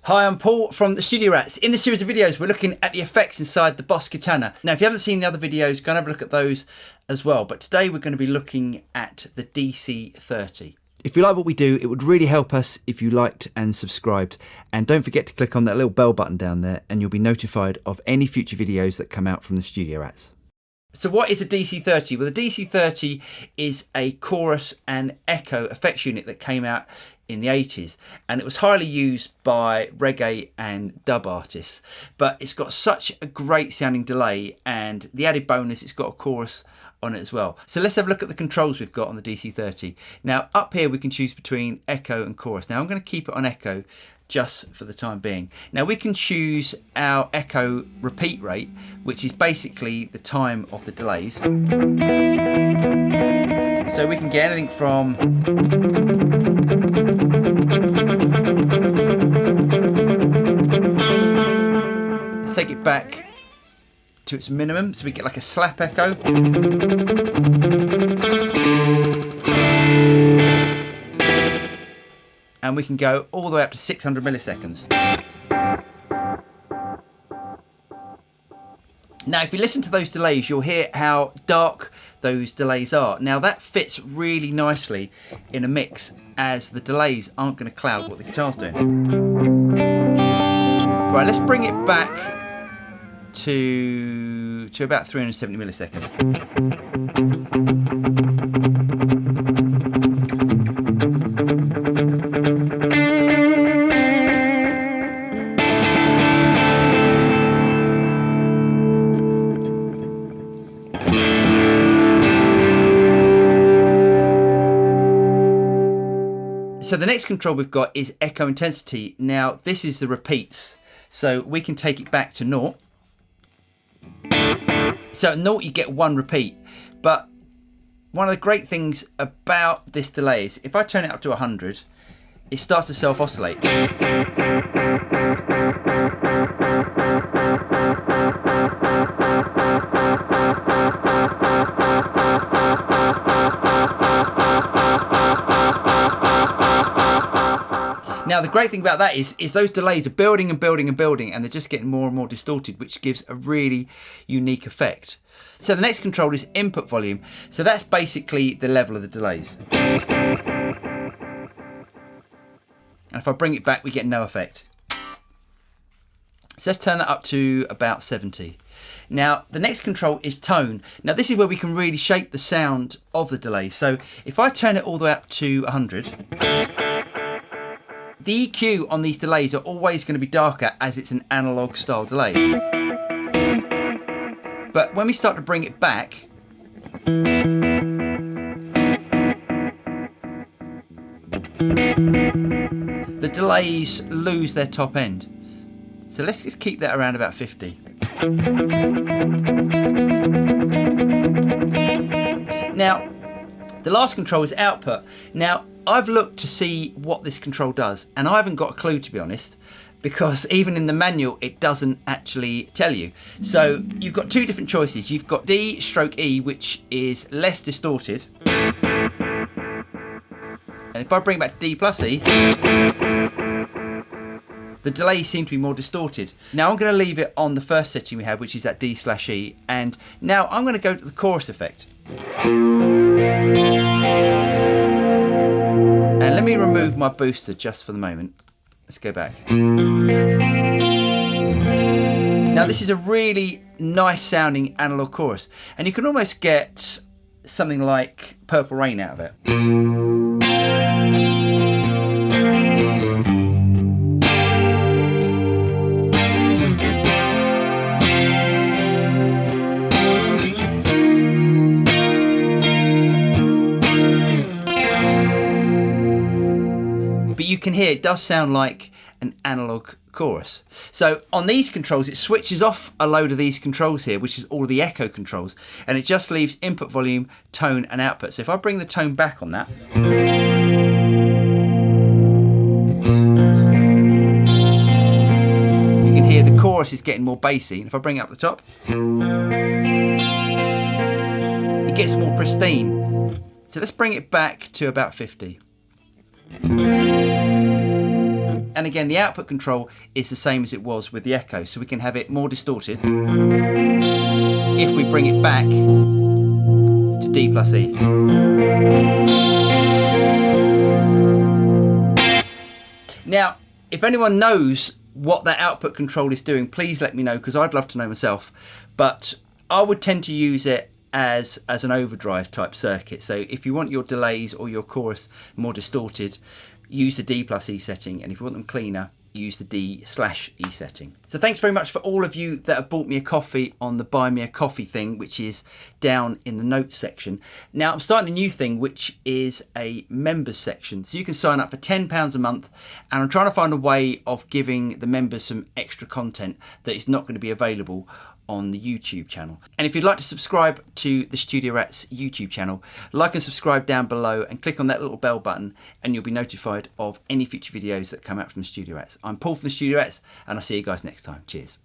Hi, I'm Paul from the Studio Rats. In this series of videos, we're looking at the effects inside the Boss Katana. Now, if you haven't seen the other videos, go and have a look at those as well. But today we're going to be looking at the DC-30. If you like what we do, it would really help us if you liked and subscribed. And don't forget to click on that little bell button down there and you'll be notified of any future videos that come out from the Studio Rats. So what is a DC-30? Well, the DC-30 is a chorus and echo effects unit that came out in the 80s, and it was highly used by reggae and dub artists, but it's got such a great sounding delay, and the added bonus, it's got a chorus on it as well. So let's have a look at the controls we've got on the DC-30. Now up here we can choose between echo and chorus. Now I'm going to keep it on echo just for the time being. Now we can choose our echo repeat rate, which is basically the time of the delays. So we can get anything from take it back to its minimum, so we get like a slap echo. And we can go all the way up to 600 milliseconds. Now, if you listen to those delays, you'll hear how dark those delays are. Now, that fits really nicely in a mix, as the delays aren't going to cloud what the guitar's doing. Right, let's bring it back to about 370 milliseconds. So the next control we've got is echo intensity. Now this is the repeats, so we can take it back to 0. So at 0 you get 1 repeat, but one of the great things about this delay is if I turn it up to 100, it starts to self-oscillate. Now the great thing about that is those delays are building and building and building, and they're just getting more and more distorted, which gives a really unique effect. So the next control is input volume. So that's basically the level of the delays. And if I bring it back, we get no effect. So let's turn that up to about 70. Now the next control is tone. Now this is where we can really shape the sound of the delay. So if I turn it all the way up to 100, the EQ on these delays are always going to be darker, as it's an analog style delay. But when we start to bring it back, the delays lose their top end. So let's just keep that around about 50. Now, the last control is output. Now, I've looked to see what this control does, and I haven't got a clue, to be honest, because even in the manual it doesn't actually tell you. So you've got two different choices. You've got D/E, which is less distorted, and if I bring it back to D+E, the delays seem to be more distorted. Now I'm going to leave it on the first setting we had, which is that D/E, and now I'm going to go to the chorus effect. And let me remove my booster just for the moment. Let's go back. Now this is a really nice sounding analog chorus, and you can almost get something like Purple Rain out of it. but you can hear it does sound like an analog chorus. So on these controls, it switches off a load of these controls here, which is all the echo controls, and it just leaves input volume, tone and output. So if I bring the tone back on that, you can hear the chorus is getting more bassy. And if I bring it up the top, it gets more pristine. So let's bring it back to about 50. And again, the output control is the same as it was with the echo, so we can have it more distorted if we bring it back to D plus E. Now, if anyone knows what that output control is doing, please let me know, because I'd love to know myself. But I would tend to use it as an overdrive type circuit. So if you want your delays or your chorus more distorted, use the D plus E setting, and if you want them cleaner, use the D/E setting. So thanks very much for all of you that have bought me a coffee on the Buy Me a Coffee thing, which is down in the notes section. Now I'm starting a new thing, which is a members section. So you can sign up for £10 a month, and I'm trying to find a way of giving the members some extra content that is not going to be available on the YouTube channel. And if you'd like to subscribe to the Studio Rats YouTube channel, like and subscribe down below and click on that little bell button, and you'll be notified of any future videos that come out from the Studio Rats. I'm Paul from the Studio Rats, and I'll see you guys next time. Cheers.